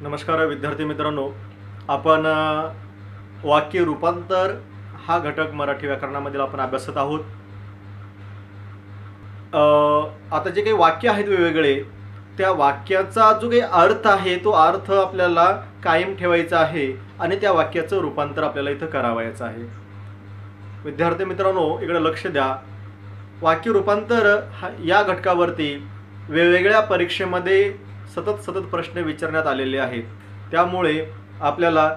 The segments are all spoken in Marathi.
नमस्कार विद्यार्थी मित्रांनो, आपण वाक्य रूपांतर हा घटक मराठी व्याकरणामधील आपण अभ्यासत आहोत. आता जे काही वाक्य आहेत वेगवेगळे, त्या वाक्याचा जो काही अर्थ आहे तो अर्थ आपल्याला कायम ठेवायचा आहे आणि त्या वाक्याचं रूपांतर आपल्याला इथं करावायचं आहे. विद्यार्थी मित्रांनो, इकडे लक्ष द्या. वाक्य रूपांतर या घटकावरती वेगवेगळ्या परीक्षेमध्ये सतत प्रश्न विचारण्यात आलेले आहेत. त्यामुळे आपल्याला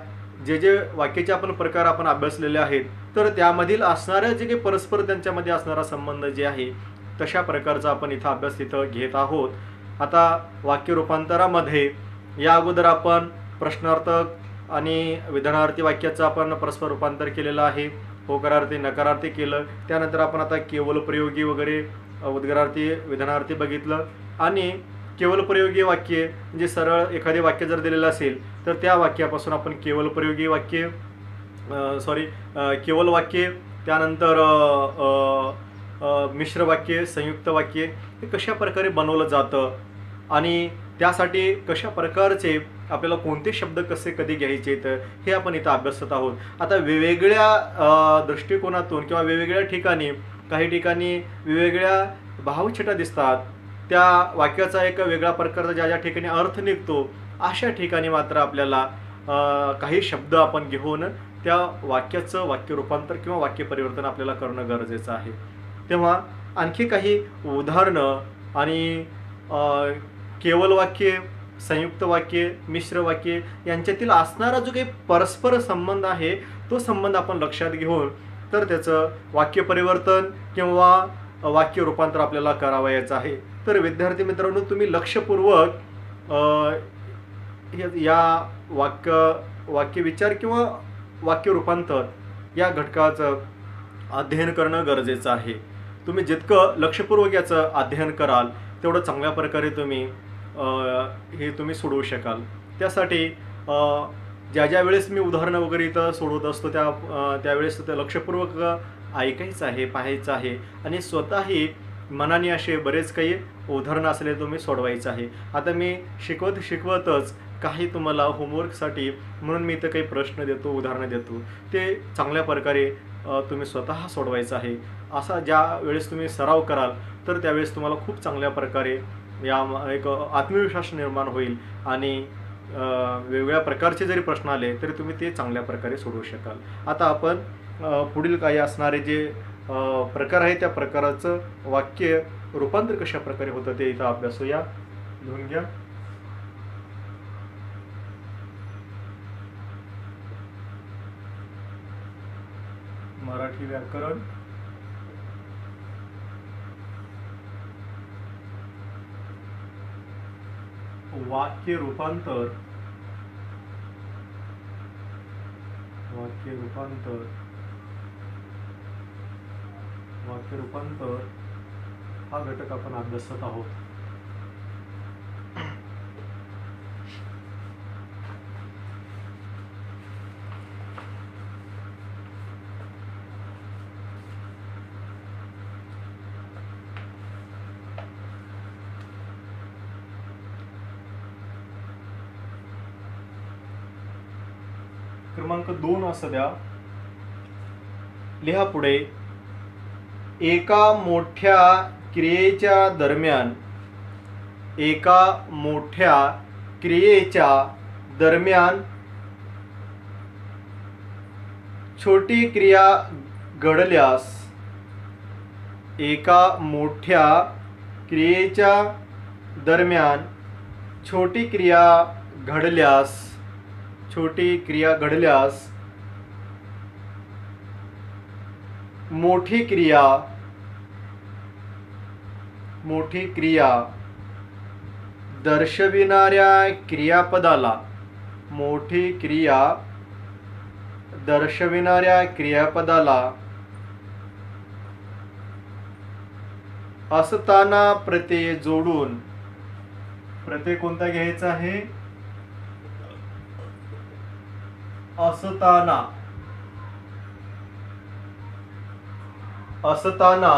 जे वाक्याचे आपण प्रकार आपण अभ्यासलेले आहेत, तर त्यामधील असणाऱ्या जे काही परस्पर त्यांच्यामध्ये असणारा संबंध जे आहे तशा प्रकारचा आपण इथं अभ्यास इथं घेत आहोत. आता वाक्य रूपांतरामध्ये या अगोदर आपण प्रश्नार्थक आणि विधानार्थी वाक्याचं आपण परस्पर रूपांतर केलेलं आहे. होकारार्थी नकारार्थी केलं. त्यानंतर आपण आता केवल प्रयोगी वगैरे उद्गारार्थी विधानार्थी बघितलं. आणि केवल प्रयोगी वाक्य म्हणजे सरळ एखादे वाक्य जर दिलेलं असेल तर त्या वाक्यापासून आपण केवल प्रयोगी वाक्य केवल वाक्य, त्यानंतर मिश्र वाक्य, संयुक्त वाक्य हे कशा प्रकारे बनवलं जातं आणि त्यासाठी कशा प्रकारचे आपल्याला कोणते शब्द कसे कधी घ्यायचे तर हे आपण इथं अभ्यासत आहोत. आता वेगवेगळ्या दृष्टिकोनातून किंवा वेगवेगळ्या ठिकाणी काही ठिकाणी वेगवेगळ्या भावछटा दिसतात. त्या वाक्याचा एक वेगळा प्रकारचा ज्या ठिकाणी अर्थ निघतो अशा ठिकाणी मात्र आपल्याला काही शब्द आपण घेऊन त्या वाक्याचं वाक्य रूपांतर किंवा वाक्य परिवर्तन आपल्याला करणं गरजेचं आहे. तेव्हा आणखी काही उदाहरणं आणि केवल वाक्य, संयुक्त वाक्य, मिश्र वाक्य यांच्यातील असणारा जो काही परस्पर संबंध आहे तो संबंध आपण लक्षात घेऊन तर त्याचं वाक्य परिवर्तन किंवा वाक्य रूपांतर आपल्याला करावयाचं आहे. तर विद्यार्थी मित्रांनो, तुम्ही लक्षपूर्वक या वाक्य विचार किंवा वाक्य रूपांतर या घटकाचं अध्ययन करणं गरजेचं आहे. तुम्ही जितकं लक्षपूर्वक याचं अध्ययन कराल तेवढं चांगल्या प्रकारे तुम्ही सोडवू शकाल. त्यासाठी ज्या वेळेस मी उदाहरणं वगैरे इथं सोडवत असतो त्यावेळेस ते लक्षपूर्वक ऐकायचं आहे, पाहायचं आहे आणि स्वतःही मनाने असे बरेच काही उदाहरणं असले तुम्ही सोडवायचं आहे. आता मी शिकवतच काही तुम्हाला होमवर्कसाठी म्हणून मी इथं काही प्रश्न देतो, उदाहरणं देतो, ते चांगल्या प्रकारे तुम्ही स्वतः सोडवायचं आहे. असा ज्या वेळेस तुम्ही सराव कराल तर त्यावेळेस तुम्हाला खूप चांगल्या प्रकारे या एक आत्मविश्वास निर्माण होईल आणि वेगवेगळ्या प्रकारचे जरी प्रश्न आले तरी तुम्ही ते चांगल्या प्रकारे सोडवू शकाल. आता आपण पुढील काही असणारे जे प्रकार आहे त्या प्रकाराचं वाक्य रूपांतर कशा प्रकारे होतं ते इथं अभ्यासूया. लिहून घ्या. मराठी व्याकरण वाक्य रूपांतर हा घटक आपण अभ्यासत आहोत. क्रमांक 2 असं द्या. लिहा पुढे. एका मोठ्या क्रियेच्या दरम्यान छोटी क्रिया घडल्यास छोटी क्रिया घडल्यास मोठी क्रिया दर्शविणाऱ्या क्रियापदाला असताना प्रत्यय जोडून, प्रत्यय कोणता घ्यायचा आहे? असताना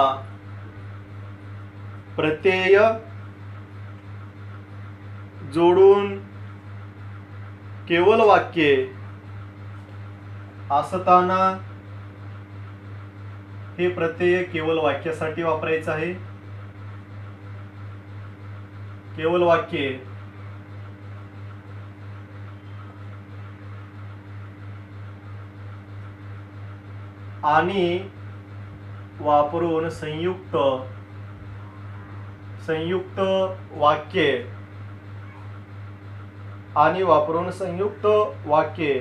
प्रत्यय जोडून केवळ वाक्ये असताना हे प्रत्यय केवळ वाक्यासाठी वापरायचं आहे. केवळ वाक्ये आणि वापरून संयुक्त वाक्ये आणि वापरून संयुक्त वाक्ये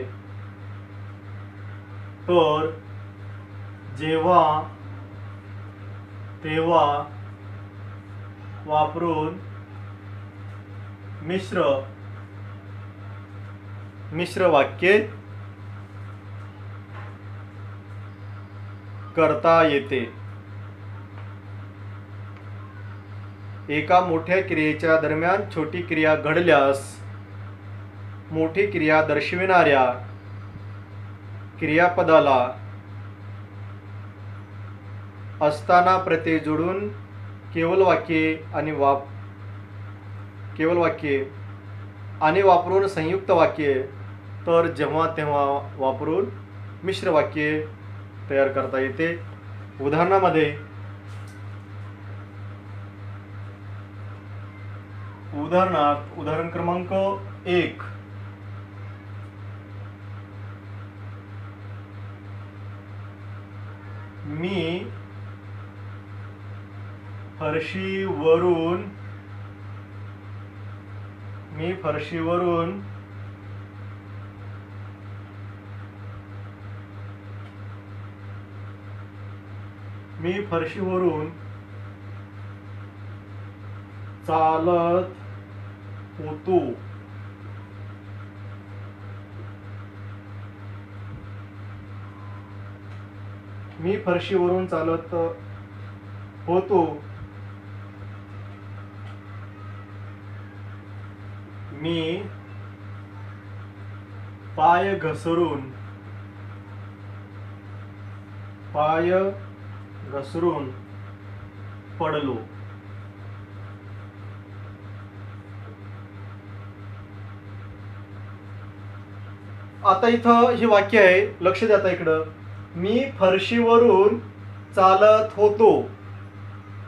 तर जेव्हा तेव्हा वापरून मिश्र वाक्ये करता येते. एका मोठ्या क्रियेच्या दरम्यान छोटी क्रिया घडल्यास मोठी क्रिया दर्शविणाऱ्या क्रियापदाला असताना प्रत्यय जोडून केवळ वाक्ये आणि वापरून संयुक्त वाक्ये तर जेव्हा तेव्हा वापरून मिश्र वाक्ये तयार करता येते. उदाहरण क्रमांक 1. मी फरशीवरून चालत होतो. मी फरशीवरून चालत होतो. मी पाय घसरून पडलो. आता इथं ही वाक्य आहे, लक्ष द्या आता इकडं. मी फरशीवरून चालत होतो,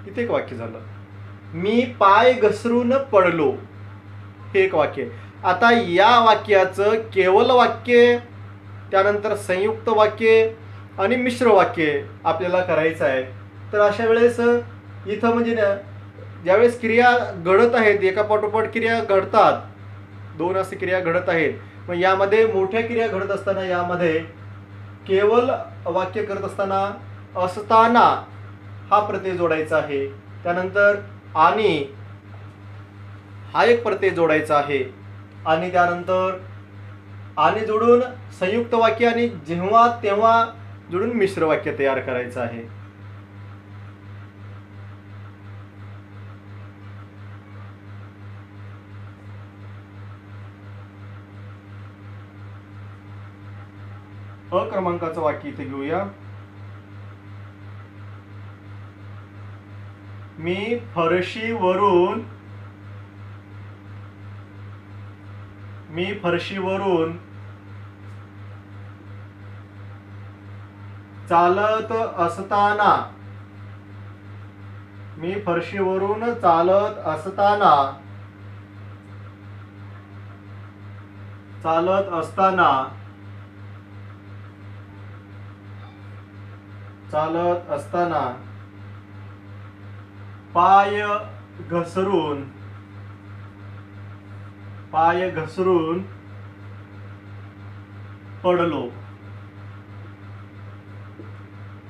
इथे एक वाक्य झालं. मी पाय घसरून पडलो, हे एक वाक्य. आता या वाक्याचं केवळ वाक्य, त्यानंतर संयुक्त वाक्य आणि मिश्र वाक्य आपल्याला करायचं आहे. तर अशा वेळेस इथं म्हणजे ना, ज्यावेळेस क्रिया घडत आहेत, एका पाठोपाठ क्रिया घडतात, 2 अशी क्रिया घडत आहेत. मग यामध्ये मोठ्या क्रिया घडत असताना यामध्ये केवळ वाक्य करत असताना हा प्रत्यय जोडायचा आहे. त्यानंतर आणि हा एक प्रत्यय जोडायचा आहे. आणि त्यानंतर आणि जोडून संयुक्त वाक्य आणि जेव्हा तेव्हा जोडून मिश्र वाक्य तयार करायचं आहे. क्रमांकाचं वाक्य इथे घेऊया. मी फरशीवरून चालत असताना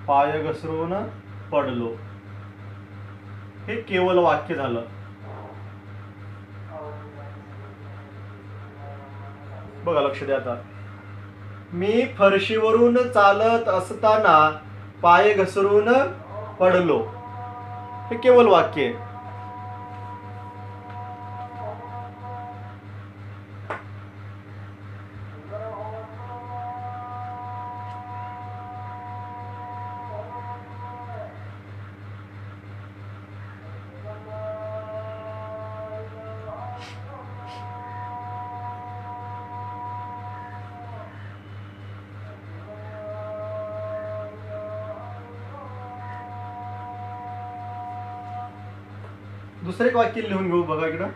पाय घसरून पडलो. हे केवळ वाक्य झालं. बघा, लक्ष द्या आता. मी फरशीवरून चालत असताना पाय घसरून पडलो, हे केवळ वाक्य. दुसरं एक वाक्य लिहून घेऊ बघा इकडं.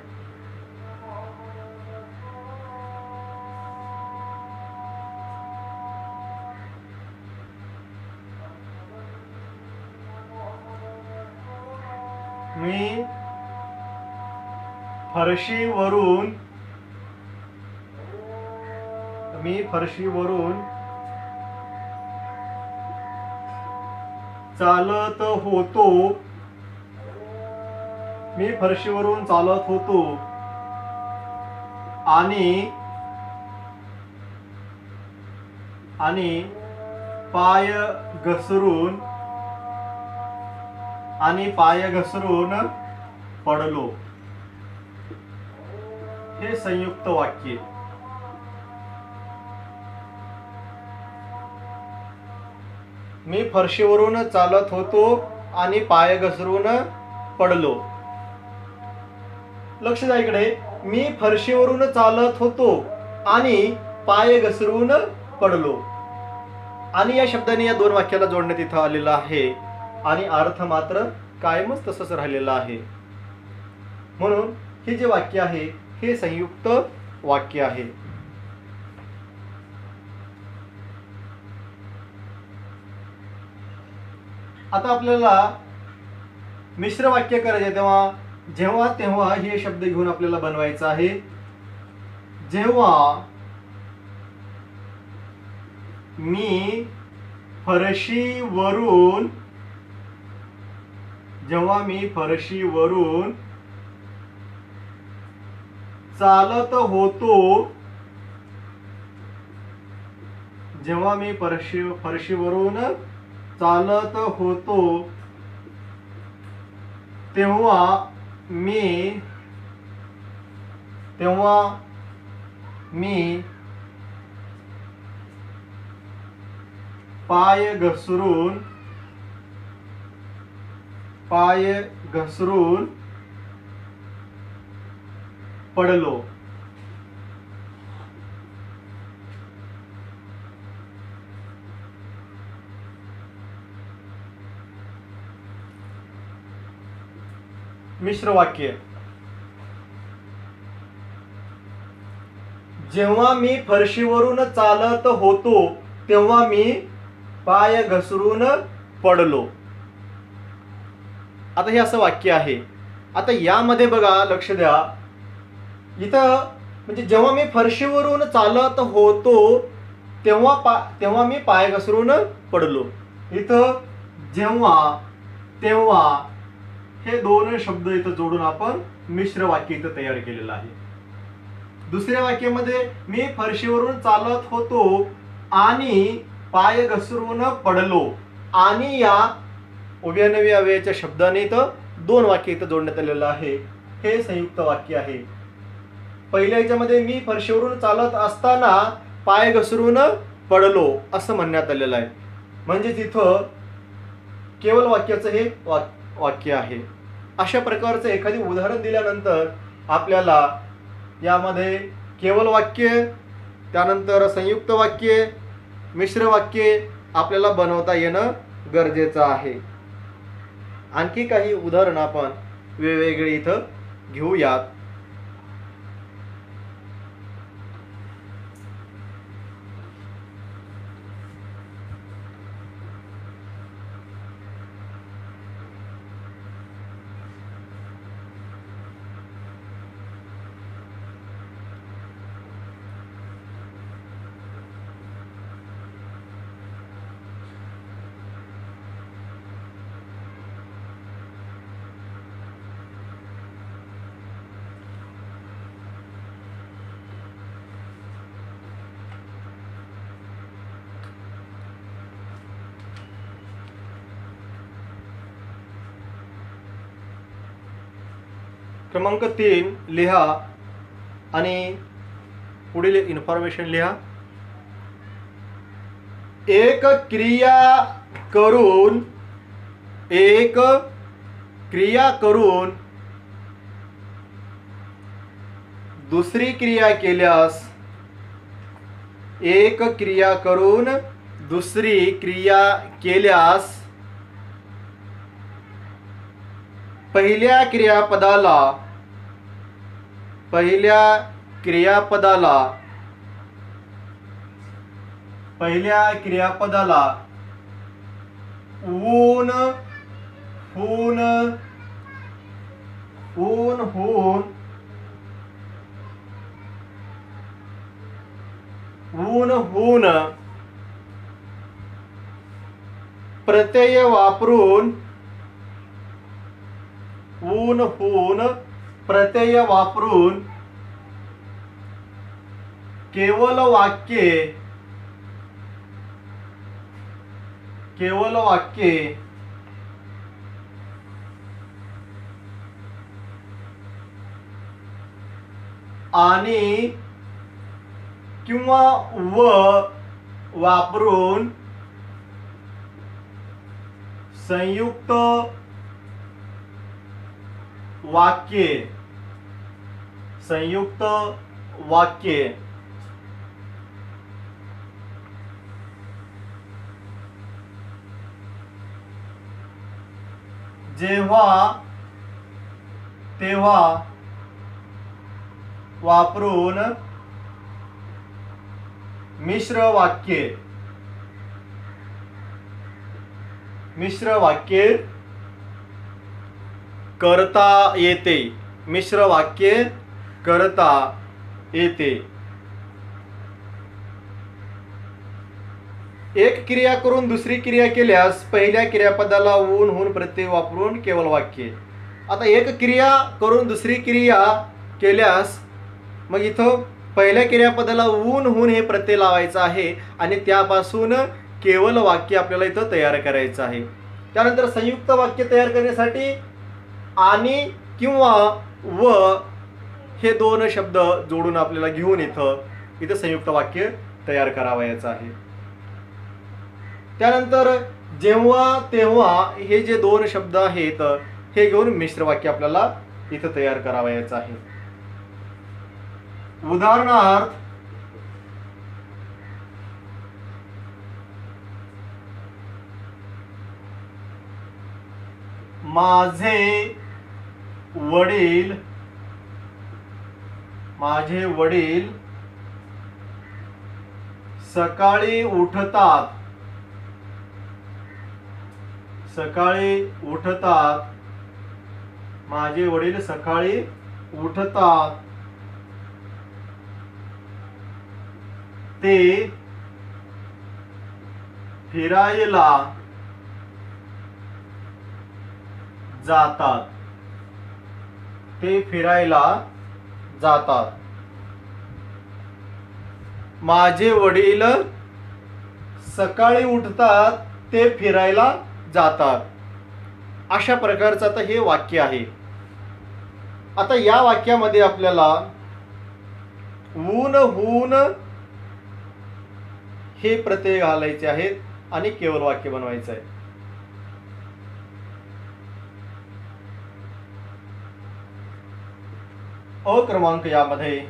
मी फरशीवरून चालत होतो. मी फरशीवरून चालत होतो आणि पाय घसरून पडलो. हे संयुक्त वाक्य. मी फरशीवरून चालत होतो आणि पाय घसरून पडलो. लक्ष द्या इकडे. मी फरशीवरून चालत होतो आणि पाय घसरून पडलो. आणि या शब्दाने या दोन वाक्याला जोडण्यात इथं आलेलं आहे आणि अर्थ मात्र कायमच तसंच राहिलेला आहे. म्हणून हे जे वाक्य आहे हे संयुक्त वाक्य आहे. आता आपल्याला मिश्र वाक्य करायचे जेव्हा तेव्हा हे शब्द घेऊन आपल्याला बनवायचं आहे. जेव्हा मी फरशीवरून चालत होतो. जेव्हा मी फरशीवरून चालत होतो तेव्हा मी पाय घसरून पडलो. मिश्र वाक्य. जेव्हा मी फरशीवरून चालत होतो तेव्हा मी पाय घसरून पडलो. आता हे असं वाक्य आहे. आता यामध्ये बघा, लक्ष द्या, इथं म्हणजे जेव्हा मी फरशीवरून चालत होतो तेव्हा मी पाय घसरून पडलो. इथं जेव्हा तेव्हा हे दोन शब्द इथं जोडून आपण मिश्र वाक्य इथं तयार केलेलं आहे. दुसऱ्या वाक्यामध्ये मी फरशीवरून चालत होतो आणि पाय घसरून पडलो. आणि या उभ्यानवी अव्ययाच्या शब्दाने इथं दोन वाक्य इथं जोडण्यात आलेलं आहे. हे संयुक्त वाक्य आहे. पहिल्या ह्याच्यामध्ये मी फरशीवरून चालत असताना पाय घसरून पडलो असं म्हणण्यात आलेलं आहे. म्हणजे तिथं केवळ वाक्याचं हे वाक्य आहे. अशा प्रकारचं एखादी उदाहरण दिल्यानंतर आपल्याला यामध्ये केवळ वाक्य, त्यानंतर संयुक्त वाक्य, मिश्र वाक्य आपल्याला बनवता येणं गरजेचं आहे. आणखी काही उदाहरण आपण वेगवेगळी इथं घेऊयात. क्रमांक 3 लिहा आणि पुढील इन्फॉर्मेशन लिहा. एक क्रिया करून दुसरी क्रिया केल्यास, एक क्रिया करून दुसरी क्रिया केल्यास पहिल्या क्रियापदाला ऊन हून प्रत्यय वापरून केवल वाक्ये आणि किंवा व वापरून संयुक्त वाक्ये जेव्हा तेव्हा वापरून मिश्र वाक्ये करता येते. एक क्रिया करून दुसरी क्रिया केल्यास पहिल्या क्रियापदाला ऊन हून प्रत्यय वापरून केवल वाक्ये. आता एक क्रिया करून दुसरी क्रिया केल्यास मग इथं पहिल्या क्रियापदाला ऊन हून हे प्रत्यय लावायचा आहे आणि त्यापासून केवल वाक्य आपल्याला इथं तयार करायचं आहे. त्यानंतर संयुक्त वाक्य तयार करण्यासाठी आणि किंवा व हे दोन शब्द जोडून आपल्याला घेऊन इथं संयुक्त वाक्य तयार करावयाचं आहे. त्यानंतर जेव्हा तेव्हा हे जे दोन शब्द आहेत हे घेऊन मिश्र वाक्य आपल्याला इथं तयार करावयाचं आहे. उदाहरणार्थ माझे वडील सकाळी उठतात. माझे वडील सकाळी उठतात. ते फिरायला जातात. माझे वडील सकाळी उठतात, ते फिरायला जातात. अशा प्रकारचं आता हे वाक्य आहे. आता या वाक्यामध्ये आपल्याला ऊन हून हे प्रत्यय घालायचे आहेत आणि केवल वाक्य बनवायचं आहे. अ क्रमांक यामध्ये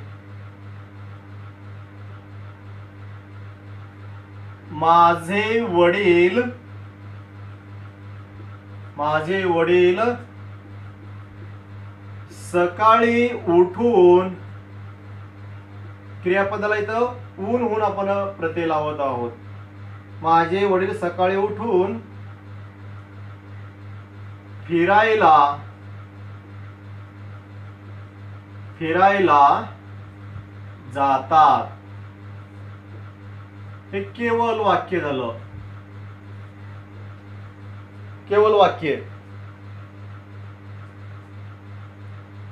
माझे वडील सकाळी उठून क्रियापदाला इथं ऊन हून आपण प्रत्यय लावत आहोत. माझे वडील सकाळी उठून फिरायला जातात. हे केवल वाक्य झालं.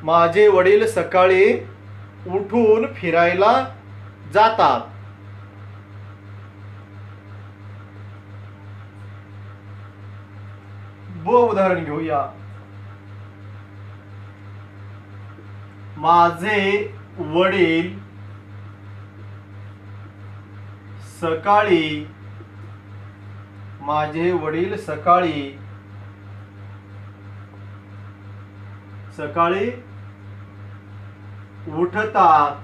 माझे वडील सकाळी उठून फिरायला जातात. उदाहरण घेऊया. माझे वडील सकाळी उठतात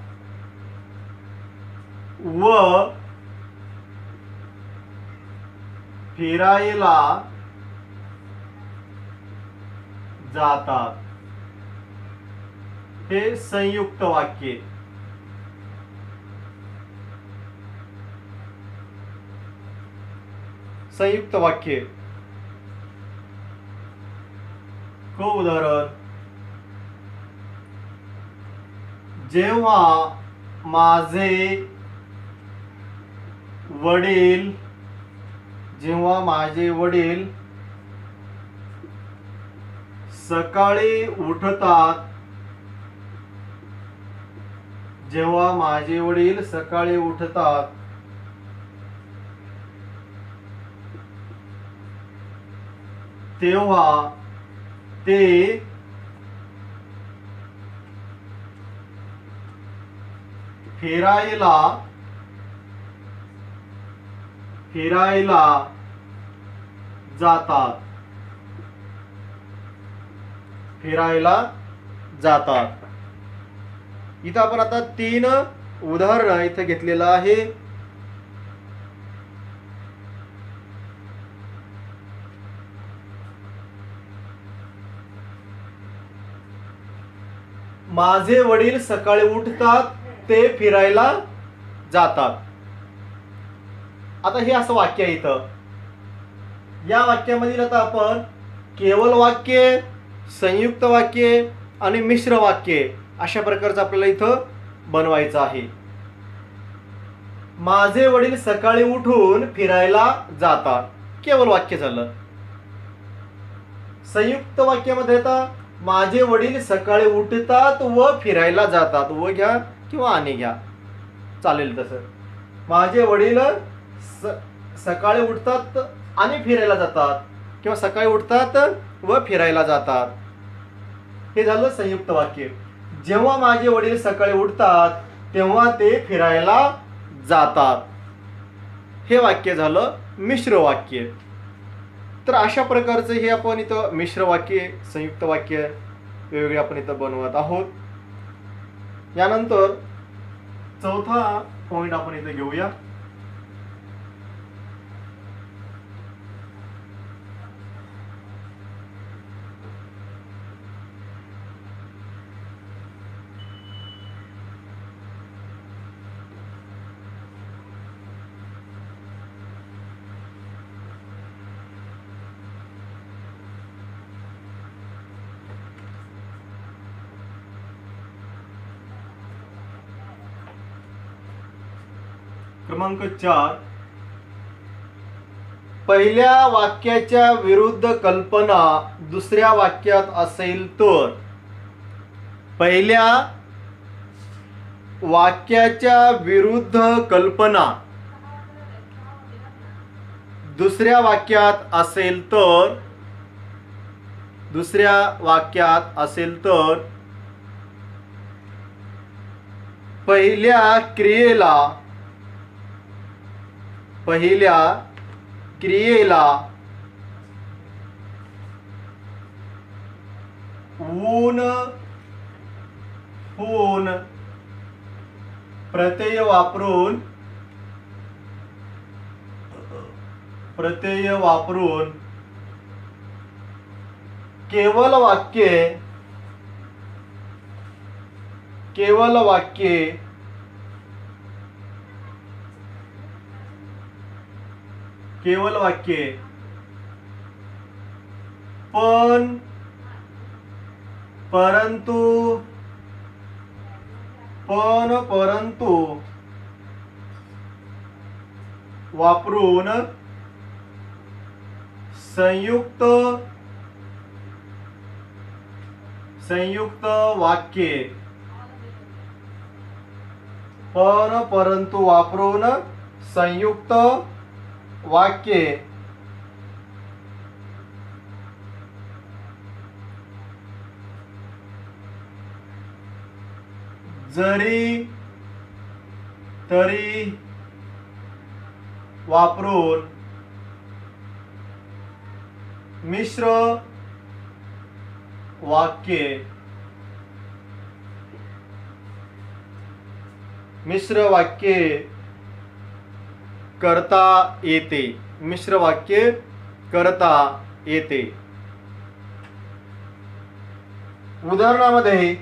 व फिरायला जातात हे संयुक्त वाक्ये. संयुक्त वाक्ये. उदाहरण, जेव्हा माझे वडील सकाळी उठतात, जेव्हा माझे वडील सकाळी उठतात तेव्हा ते फिरायला जातात. इथं आपण आता 3 उदाहरण इथं घेतलेलं आहे. माझे वडील सकाळी उठतात, ते फिरायला जातात. आता हे असं वाक्य आहे इथं. या वाक्यामधील आता आपण केवल वाक्य, संयुक्त वाक्य आणि मिश्र वाक्य अशा प्रकारचं आपल्याला इथं बनवायचं आहे. माझे वडील सकाळी उठून फिरायला जातात, केवल वाक्य झालं. संयुक्त वाक्यामध्ये आता माझे वडील सकाळी उठतात व फिरायला जातात, व घ्या किंवा आणि घ्या चालेल तसं. माझे वडील सकाळी उठतात आणि फिरायला जातात, किंवा सकाळी उठतात व फिरायला जातात, हे झालं संयुक्त वाक्य. जेव्हा माझे वडील सकाळी उठतात तेव्हा ते फिरायला जातात, हे वाक्य झालं मिश्र वाक्य. तर अशा प्रकारचं हे आपण इथं मिश्र वाक्य, संयुक्त वाक्य वेगवेगळे आपण इथं बनवत आहोत. यानंतर चौथा पॉइंट आपण इथं घेऊया. क्रमांक 4, पहिल्या वाक्याच्या विरुद्ध कल्पना दुसऱ्या वाक्यात असेल तर. पहिल्या वाक्याच्या विरुद्ध कल्पना दुसऱ्या वाक्यात असेल तर, पहिल्या क्रियेला ऊन होऊन प्रत्यय वापरून केवल वाक्य पण, परंतु वापरून संयुक्त वाक्य, परंतु वापरून संयुक्त वाक्य जरी तरी वापरून मिश्र वाक्य करता येते. उदाहरणामध्ये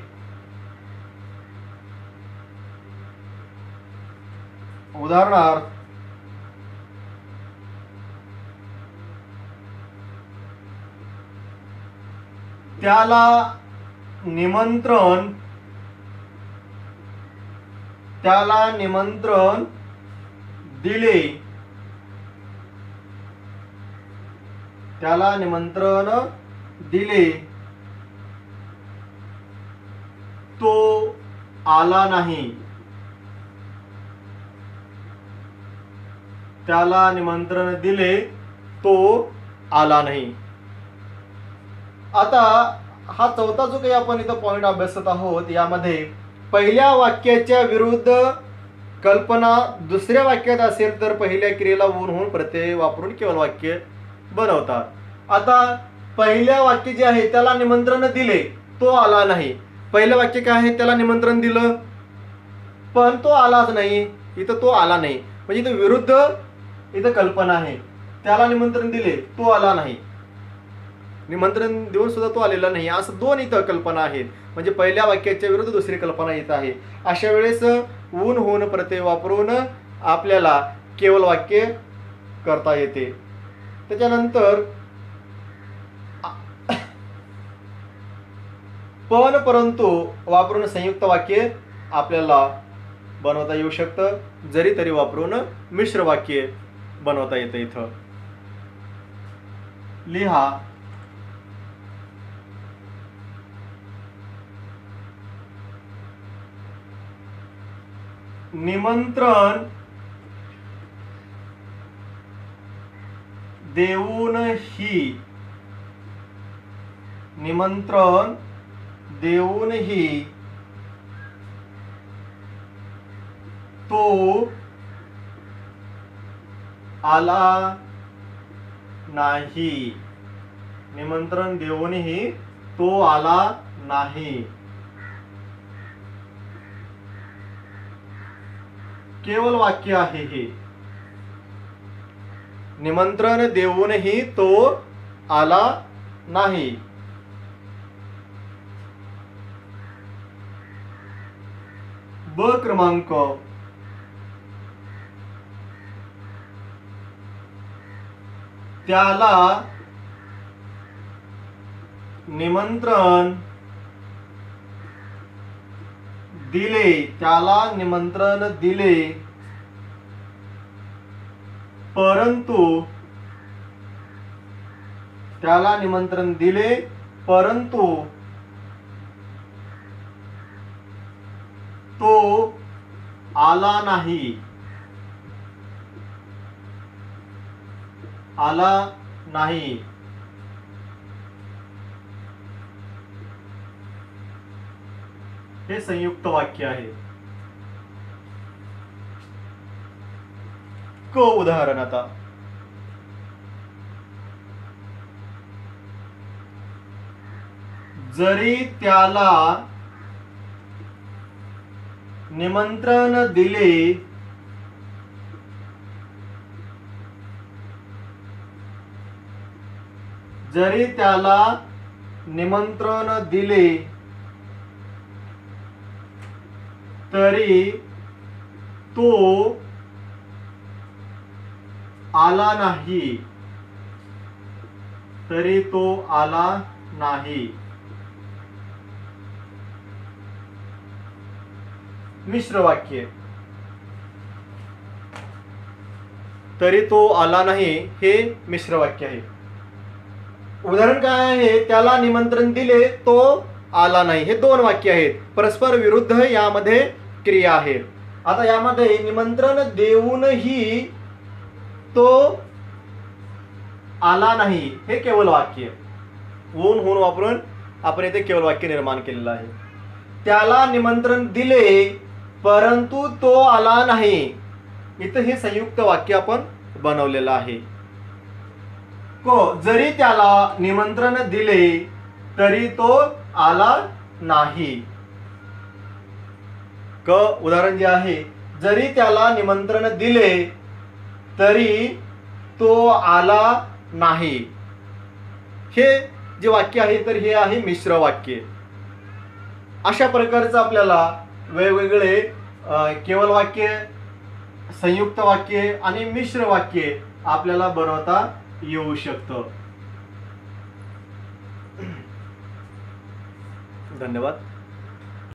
उदाहरणार्थ त्याला निमंत्रण दिले, त्याला निमंत्रण दिले तो आला नाही, त्याला निमंत्रण दिले तो आला नाही. आता हा चौथा जो काही आपण इथं पॉइंट अभ्यासत आहोत, यामध्ये पहिल्या वाक्याच्या विरुद्ध कल्पना दुसऱ्या वाक्यात असेल तर पहिल्या क्रियेला ऊन होऊन प्रत्यय वापरून केवळ वाक्य बनवतात. आता पहिल्या वाक्य जे आहे त्याला निमंत्रण दिले तो आला नाही. पहिलं वाक्य काय आहे? त्याला निमंत्रण दिलं पण तो आलाच नाही. इथं तो आला नाही म्हणजे इथं विरुद्ध इथं कल्पना आहे. त्याला निमंत्रण दिले तो आला नाही, निमंत्रण देऊन सुद्धा तो आलेला नाही, असं दोन इथं कल्पना आहेत. म्हणजे पहिल्या वाक्याच्या विरुद्ध दुसरी कल्पना येत आहे. अशा वेळेस ऊन होऊन प्रत्यय वापरून आपल्याला केवळ वाक्य करता येते. त्याच्यानंतर पण परंतु वापरून संयुक्त वाक्य आपल्याला बनवता येऊ शकतं. जरी तरी वापरून मिश्र वाक्य बनवता येतं. इथं लिहा निमंत्रण देऊनही, निमंत्रण देऊनही तो आला नाही, निमंत्रण देऊनही तो आला नाही. केवळ वाक्य आहे हे. निमंत्रण देऊनही तो आला नाही. ब क्रमांक त्याला निमंत्रण दिले, त्याला निमंत्रण दिले परंतु, त्याला निमंत्रण दिले परंतु तो आला नाही, आला नाही. हे संयुक्त वाक्य आहे. क उदाहरण आता जरी त्याला निमंत्रण दिले जरी त्याला निमंत्रण दिले तरी तो आला नाही, तरी तो आला नाही. मिश्र वाक्य तरी तो आला नाही हे मिश्र वाक्य आहे. उदाहरण काय आहे? त्याला निमंत्रण दिले तो आला नाही. हे दोन वाक्य आहेत. परस्पर विरुद्ध यामध्ये क्रिया आहेत. आता यामध्ये निमंत्रण देऊनही तो आला नाही हे केवळ वाक्य. ऊन होऊन वापरून आपण इथे केवळ वाक्य निर्माण केलेलं आहे. त्याला निमंत्रण दिले परंतु तो आला नाही, इथं हे संयुक्त वाक्य आपण बनवलेलं आहे. जरी त्याला निमंत्रण दिले तरी तो आला नाही. क उदाहरण जे आहे जरी त्याला निमंत्रण दिले तरी तो आला नाही. हे जे वाक्य आहे तर हे आहे मिश्र वाक्य. अशा प्रकारचं आपल्याला वेगवेगळे केवल वाक्य, संयुक्त वाक्य आणि मिश्र वाक्य आपल्याला बनवता येऊ शकतं. धन्यवाद.